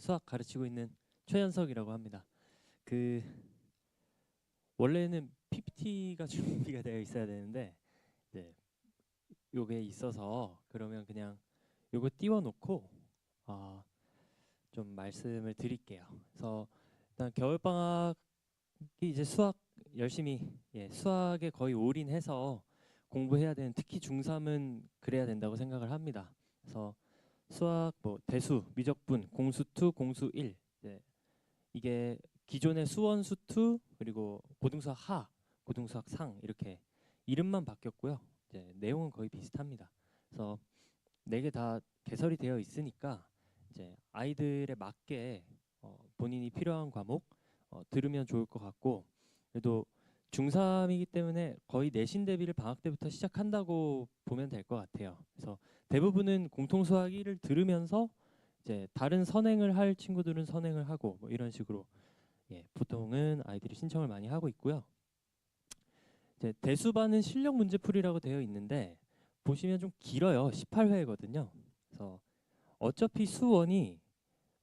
수학 가르치고 있는 최현석이라고 합니다. 그 원래는 PPT가 준비가 되어 있어야 되는데 이제 요게 있어서 그러면 그냥 요거 띄워놓고 좀 말씀을 드릴게요. 그래서 일단 겨울 방학이 이제 수학 열심히 수학에 거의 올인해서 공부해야 되는 특히 중3은 그래야 된다고 생각을 합니다. 그래서 수학 뭐 대수, 미적분, 공수2, 공수1 이게 기존의 수원 수투 그리고 고등수학 하, 고등수학 상 이렇게 이름만 바뀌었고요. 이제 내용은 거의 비슷합니다. 그래서 네 개 다 개설이 되어 있으니까 이제 아이들에 맞게 본인이 필요한 과목 들으면 좋을 것 같고 그래도 중3이기 때문에 거의 내신 대비를 방학 때부터 시작한다고 보면 될 것 같아요. 그래서 대부분은 공통수학 1을 들으면서 이제 다른 선행을 할 친구들은 선행을 하고 뭐 이런 식으로 보통은 아이들이 신청을 많이 하고 있고요. 이제 대수반은 실력 문제풀이라고 되어 있는데 보시면 좀 길어요. 18회거든요. 그래서 어차피 수원이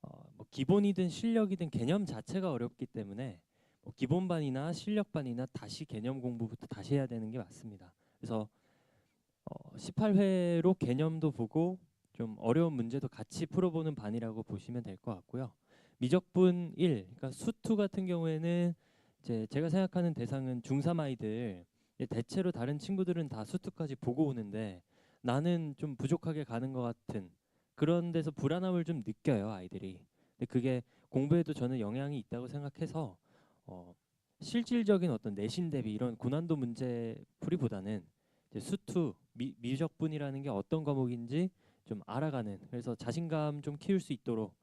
뭐 기본이든 실력이든 개념 자체가 어렵기 때문에 뭐 기본반이나 실력반이나 다시 개념 공부부터 다시 해야 되는 게 맞습니다. 그래서 18회로 개념도 보고 좀 어려운 문제도 같이 풀어보는 반이라고 보시면 될 것 같고요. 미적분 1, 그러니까 수투 같은 경우에는 이제 제가 생각하는 대상은 중3 아이들, 대체로 다른 친구들은 다 수투까지 보고 오는데 나는 좀 부족하게 가는 것 같은 그런 데서 불안함을 좀 느껴요, 아이들이. 근데 그게 공부에도 저는 영향이 있다고 생각해서 실질적인 어떤 내신 대비 이런 고난도 문제 풀이보다는 이제 수투 미적분이라는 게 어떤 과목인지 좀 알아가는 그래서 자신감 좀 키울 수 있도록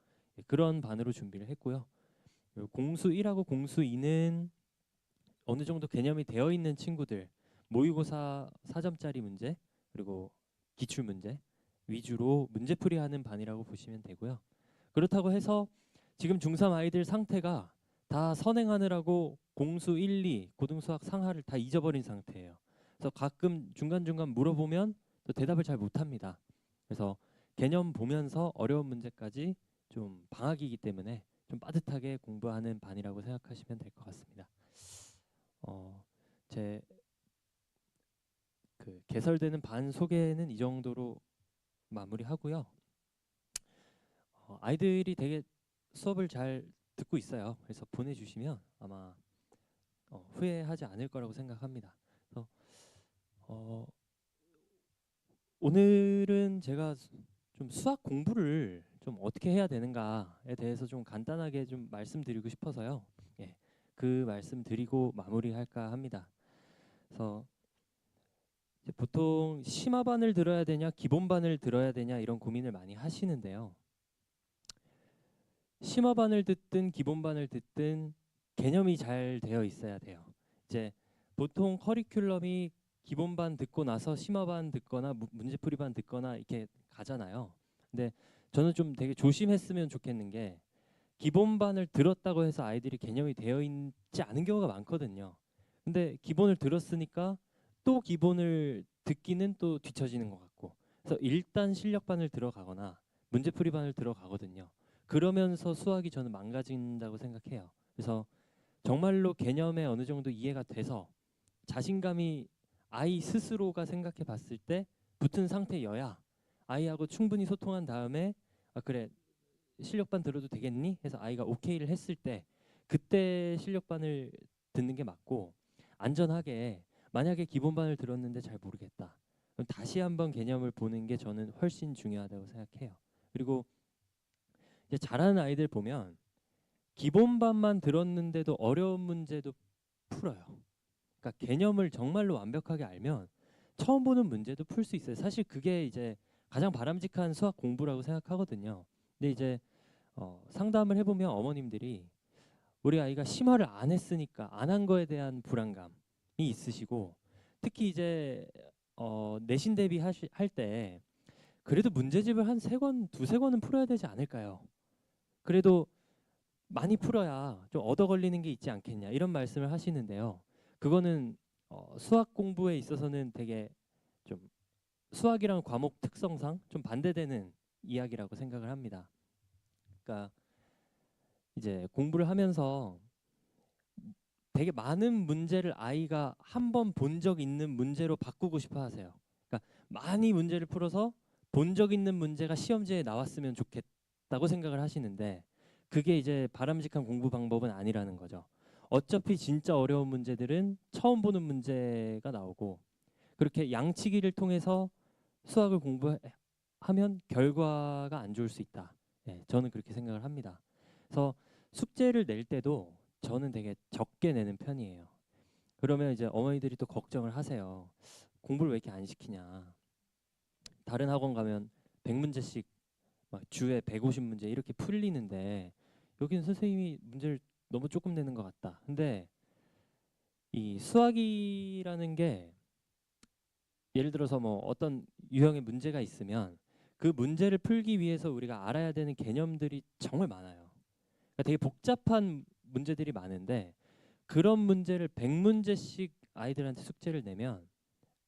그런 반으로 준비를 했고요. 그리고 공수 1하고 공수 2는 어느 정도 개념이 되어 있는 친구들 모의고사 4점짜리 문제 그리고 기출 문제 위주로 문제풀이하는 반이라고 보시면 되고요. 그렇다고 해서 지금 중3 아이들 상태가 다 선행하느라고 공수 1, 2 고등수학 상하를 다 잊어버린 상태예요. 그래서 가끔 중간중간 물어보면 또 대답을 잘 못합니다. 그래서 개념 보면서 어려운 문제까지 좀 방학이기 때문에 좀 빠듯하게 공부하는 반이라고 생각하시면 될 것 같습니다. 제 그 개설되는 반 소개는 이 정도로 마무리하고요. 아이들이 되게 수업을 잘 듣고 있어요. 그래서 보내주시면 아마 후회하지 않을 거라고 생각합니다. 그래서 어, 오늘은 제가 좀 수학 공부를 좀 어떻게 해야 되는가에 대해서 좀 간단하게 좀 말씀드리고 싶어서요. 그 말씀 드리고 마무리할까 합니다. 그래서 이제 보통 심화반을 들어야 되냐 기본반을 들어야 되냐 이런 고민을 많이 하시는데요. 심화반을 듣든 기본반을 듣든 개념이 잘 되어 있어야 돼요. 이제 보통 커리큘럼이 기본반 듣고 나서 심화반 듣거나 문제풀이반 듣거나 이렇게 가잖아요. 근데 저는 좀 되게 조심했으면 좋겠는 게 기본반을 들었다고 해서 아이들이 개념이 되어 있지 않은 경우가 많거든요. 근데 기본을 들었으니까 또 기본을 듣기는 또 뒤처지는 것 같고 그래서 일단 실력반을 들어가거나 문제풀이반을 들어가거든요. 그러면서 수학이 저는 망가진다고 생각해요. 그래서 정말로 개념에 어느 정도 이해가 돼서 자신감이 아이 스스로가 생각해 봤을 때 붙은 상태여야 아이하고 충분히 소통한 다음에 그래 실력반 들어도 되겠니? 해서 아이가 오케이를 했을 때 그때 실력반을 듣는 게 맞고 안전하게 만약에 기본반을 들었는데 잘 모르겠다. 그럼 다시 한번 개념을 보는 게 저는 훨씬 중요하다고 생각해요. 그리고 이제 잘하는 아이들 보면 기본반만 들었는데도 어려운 문제도 풀어요. 그러니까 개념을 정말로 완벽하게 알면 처음 보는 문제도 풀 수 있어요. 사실 그게 이제 가장 바람직한 수학 공부라고 생각하거든요. 근데 이제 상담을 해보면 어머님들이 우리 아이가 심화를 안 했으니까 안 한 거에 대한 불안감이 있으시고 특히 이제 내신 대비 할 때 그래도 문제집을 한 세 권, 두세 권은 풀어야 되지 않을까요? 그래도 많이 풀어야 좀 얻어 걸리는 게 있지 않겠냐 이런 말씀을 하시는데요. 그거는 수학 공부에 있어서는 되게 좀 수학이랑 과목 특성상 좀 반대되는 이야기라고 생각을 합니다. 그러니까 이제 공부를 하면서 되게 많은 문제를 아이가 한 번 본 적 있는 문제로 바꾸고 싶어 하세요. 그러니까 많이 문제를 풀어서 본 적 있는 문제가 시험지에 나왔으면 좋겠다고 생각을 하시는데 그게 이제 바람직한 공부 방법은 아니라는 거죠. 어차피 진짜 어려운 문제들은 처음 보는 문제가 나오고 그렇게 양치기를 통해서 수학을 공부하면 결과가 안 좋을 수 있다. 예, 저는 그렇게 생각을 합니다. 그래서 숙제를 낼 때도 저는 되게 적게 내는 편이에요. 그러면 이제 어머니들이 또 걱정을 하세요. 공부를 왜 이렇게 안 시키냐. 다른 학원 가면 100문제씩 막 주에 150문제 이렇게 풀리는데 여기는 선생님이 문제를 너무 조금 내는 것 같다. 근데 이 수학이라는 게 예를 들어서 뭐 어떤 유형의 문제가 있으면 그 문제를 풀기 위해서 우리가 알아야 되는 개념들이 정말 많아요. 그러니까 되게 복잡한 문제들이 많은데 그런 문제를 100문제씩 아이들한테 숙제를 내면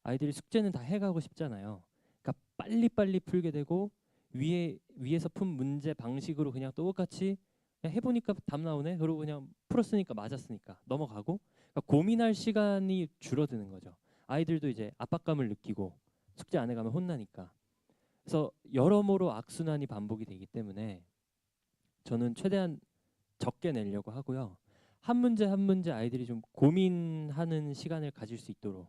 아이들이 숙제는 다 해가고 싶잖아요. 그러니까 빨리빨리 풀게 되고 위에서 푼 문제 방식으로 그냥 똑같이 그냥 해보니까 답 나오네. 그러고 그냥 풀었으니까 맞았으니까 넘어가고 그러니까 고민할 시간이 줄어드는 거죠. 아이들도 이제 압박감을 느끼고 숙제 안 해가면 혼나니까. 그래서 여러모로 악순환이 반복이 되기 때문에 저는 최대한 적게 내려고 하고요. 한 문제 한 문제 아이들이 좀 고민하는 시간을 가질 수 있도록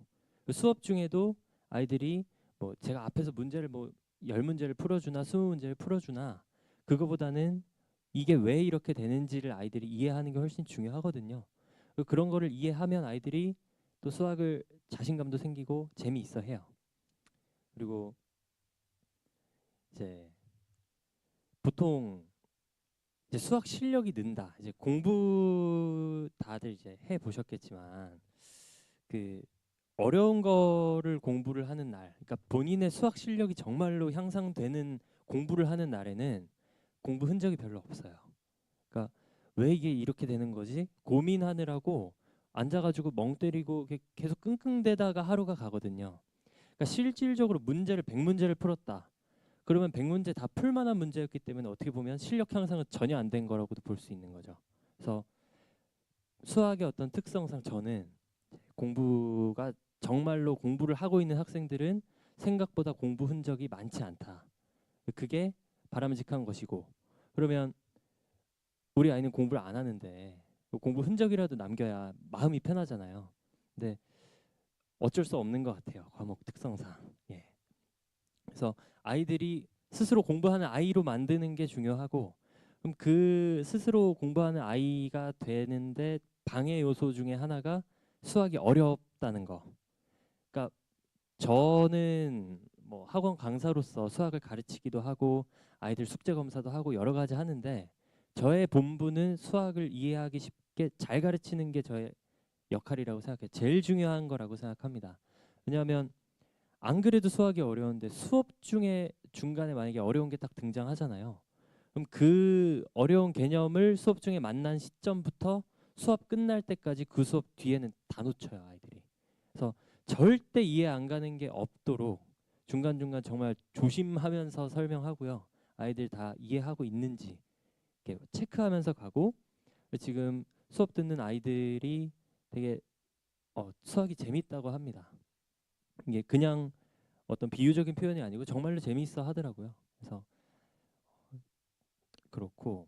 수업 중에도 아이들이 뭐 제가 앞에서 문제를 뭐 10문제를 풀어주나 20문제를 풀어주나 그거보다는 이게 왜 이렇게 되는지를 아이들이 이해하는 게 훨씬 중요하거든요. 그런 거를 이해하면 아이들이 또 수학을 자신감도 생기고 재미있어 해요. 그리고 이제 보통 이제 수학 실력이 는다. 이제 공부 다들 이제 해 보셨겠지만 그 어려운 거를 공부를 하는 날, 그러니까 본인의 수학 실력이 정말로 향상되는 공부를 하는 날에는 공부 흔적이 별로 없어요. 그러니까 왜 이게 이렇게 되는 거지? 고민하느라고 앉아가지고 멍 때리고 계속 끙끙대다가 하루가 가거든요. 그러니까 실질적으로 문제를 100문제를 풀었다. 그러면 100문제 다 풀만한 문제였기 때문에 어떻게 보면 실력 향상은 전혀 안 된 거라고도 볼 수 있는 거죠. 그래서 수학의 어떤 특성상 저는 공부가 정말로 공부를 하고 있는 학생들은 생각보다 공부 흔적이 많지 않다. 그게 바람직한 것이고 그러면 우리 아이는 공부를 안 하는데 공부 흔적이라도 남겨야 마음이 편하잖아요. 근데 어쩔 수 없는 것 같아요. 과목 특성상. 예. 그래서 아이들이 스스로 공부하는 아이로 만드는 게 중요하고 그럼 그 스스로 공부하는 아이가 되는데 방해 요소 중에 하나가 수학이 어렵다는 거. 그러니까 저는 뭐 학원 강사로서 수학을 가르치기도 하고 아이들 숙제 검사도 하고 여러 가지 하는데 저의 본분은 수학을 이해하기 쉽게 잘 가르치는 게 저의 역할이라고 생각해요. 제일 중요한 거라고 생각합니다. 왜냐하면 안 그래도 수학이 어려운데 수업 중에 중간에 만약에 어려운 게 딱 등장하잖아요. 그럼 그 어려운 개념을 수업 중에 만난 시점부터 수업 끝날 때까지 그 수업 뒤에는 다 놓쳐요, 아이들이. 그래서 절대 이해 안 가는 게 없도록 중간중간 정말 조심하면서 설명하고요. 아이들 다 이해하고 있는지 이렇게 체크하면서 가고 지금 수업 듣는 아이들이 되게 수학이 재밌다고 합니다. 이게 그냥 어떤 비유적인 표현이 아니고 정말로 재미있어 하더라고요. 그래서 그렇고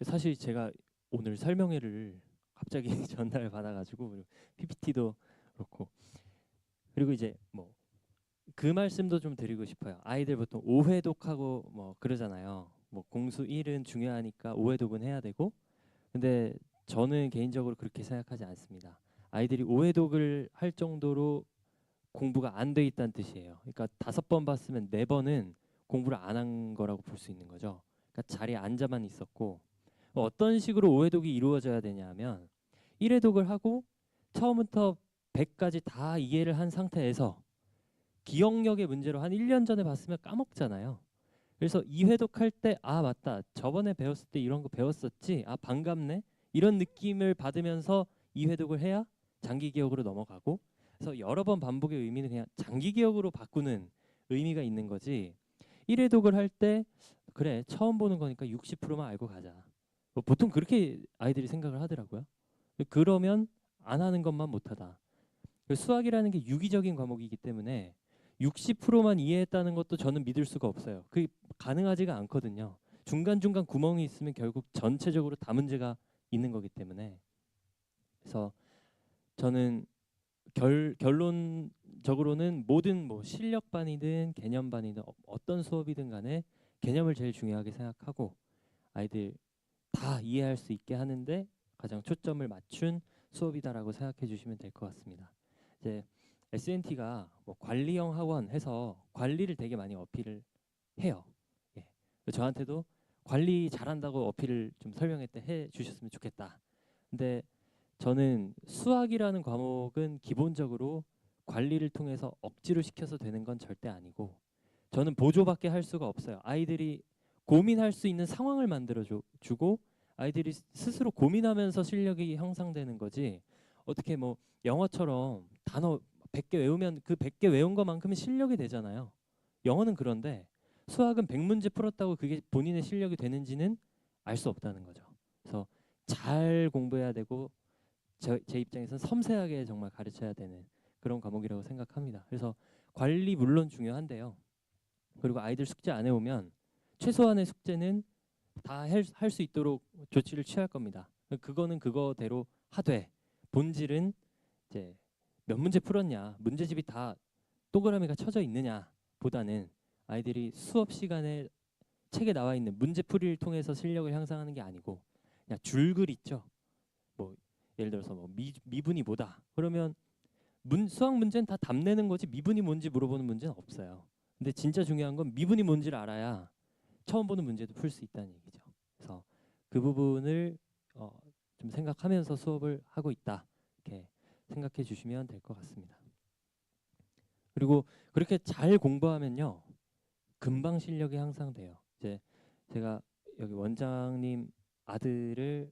사실 제가 오늘 설명회를 갑자기 전달 받아가지고 PPT도 그렇고 그리고 이제 뭐 그 말씀도 좀 드리고 싶어요. 아이들 보통 오회독하고 뭐 그러잖아요. 뭐 공수 1은 중요하니까 오회독은 해야 되고 근데 저는 개인적으로 그렇게 생각하지 않습니다. 아이들이 오회독을 할 정도로 공부가 안 돼 있다는 뜻이에요. 그러니까 5번 봤으면 4번은 공부를 안 한 거라고 볼 수 있는 거죠. 그러니까 자리에 앉아만 있었고 어떤 식으로 오해독이 이루어져야 되냐면 1회독을 하고 처음부터 100까지 다 이해를 한 상태에서 기억력의 문제로 한 1년 전에 봤으면 까먹잖아요. 그래서 2회독 할 때 아 맞다 저번에 배웠을 때 이런 거 배웠었지 아 반갑네 이런 느낌을 받으면서 2회독을 해야 장기 기억으로 넘어가고 그래서 여러 번 반복의 의미는 그냥 장기 기억으로 바꾸는 의미가 있는 거지 1회독을 할 때 그래 처음 보는 거니까 60%만 알고 가자. 뭐 보통 그렇게 아이들이 생각을 하더라고요. 그러면 안 하는 것만 못하다. 수학이라는 게 유기적인 과목이기 때문에 60%만 이해했다는 것도 저는 믿을 수가 없어요. 그게 가능하지가 않거든요. 중간중간 구멍이 있으면 결국 전체적으로 다 문제가 있는 거기 때문에. 그래서 저는 결론적으로는 모든 뭐 실력반이든 개념반이든 어떤 수업이든 간에 개념을 제일 중요하게 생각하고 아이들 다 이해할 수 있게 하는데 가장 초점을 맞춘 수업이다라고 생각해 주시면 될 것 같습니다. 이제 SNT가 뭐 관리형 학원 해서 관리를 되게 많이 어필을 해요. 예. 저한테도 관리 잘한다고 어필을 좀 설명할 때 해 주셨으면 좋겠다. 근데 저는 수학이라는 과목은 기본적으로 관리를 통해서 억지로 시켜서 되는 건 절대 아니고 저는 보조밖에 할 수가 없어요. 아이들이 고민할 수 있는 상황을 만들어 주고 아이들이 스스로 고민하면서 실력이 형성되는 거지. 어떻게 뭐 영어처럼 단어 100개 외우면 그 100개 외운 것만큼은 실력이 되잖아요. 영어는 그런데 수학은 100문제 풀었다고 그게 본인의 실력이 되는지는 알 수 없다는 거죠. 그래서 잘 공부해야 되고 제 입장에서는 섬세하게 정말 가르쳐야 되는 그런 과목이라고 생각합니다. 그래서 관리 물론 중요한데요. 그리고 아이들 숙제 안 해오면 최소한의 숙제는 다 할 수 있도록 조치를 취할 겁니다. 그거는 그거대로 하되 본질은 이제 몇 문제 풀었냐, 문제집이 다 동그라미가 쳐져 있느냐 보다는 아이들이 수업 시간에 책에 나와 있는 문제풀이를 통해서 실력을 향상하는 게 아니고 그냥 줄글 있죠. 뭐 예를 들어서 뭐 미분이 뭐다. 그러면 수학 문제는 다 답 내는 거지 미분이 뭔지 물어보는 문제는 없어요. 근데 진짜 중요한 건 미분이 뭔지를 알아야 처음 보는 문제도 풀 수 있다는 얘기죠. 그래서 그 부분을 좀 생각하면서 수업을 하고 있다. 이렇게 생각해 주시면 될 것 같습니다. 그리고 그렇게 잘 공부하면요. 금방 실력이 향상돼요. 이제 제가 여기 원장님 아들을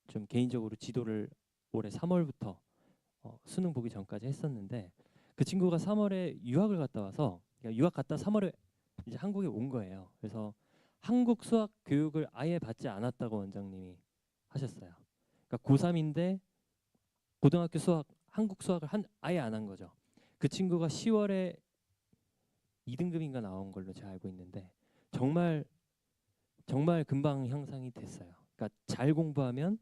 좀 개인적으로 지도를 올해 3월부터 수능 보기 전까지 했었는데 그 친구가 3월에 유학을 갔다 와서 그러니까 유학 갔다 3월에 이제 한국에 온 거예요. 그래서 한국 수학 교육을 아예 받지 않았다고 원장님이 하셨어요. 그러니까 고3인데 고등학교 수학 한국 수학을 아예 안 한 거죠. 그 친구가 10월에 2등급인가 나온 걸로 제가 알고 있는데 정말 정말 금방 향상이 됐어요. 그러니까 잘 공부하면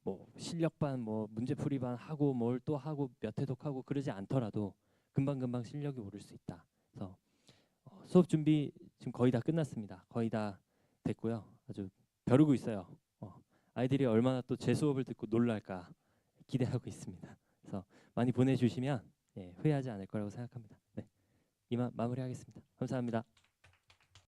뭐 실력반 뭐 문제풀이반 하고 뭘 또 하고 몇 회독하고 그러지 않더라도 금방금방 실력이 오를 수 있다. 그래서 수업 준비 지금 거의 다 끝났습니다. 거의 다 됐고요. 아주 벼르고 있어요. 아이들이 얼마나 또 제 수업을 듣고 놀랄까 기대하고 있습니다. 그래서 많이 보내주시면 후회하지 않을 거라고 생각합니다. 네, 이만 마무리하겠습니다. 감사합니다.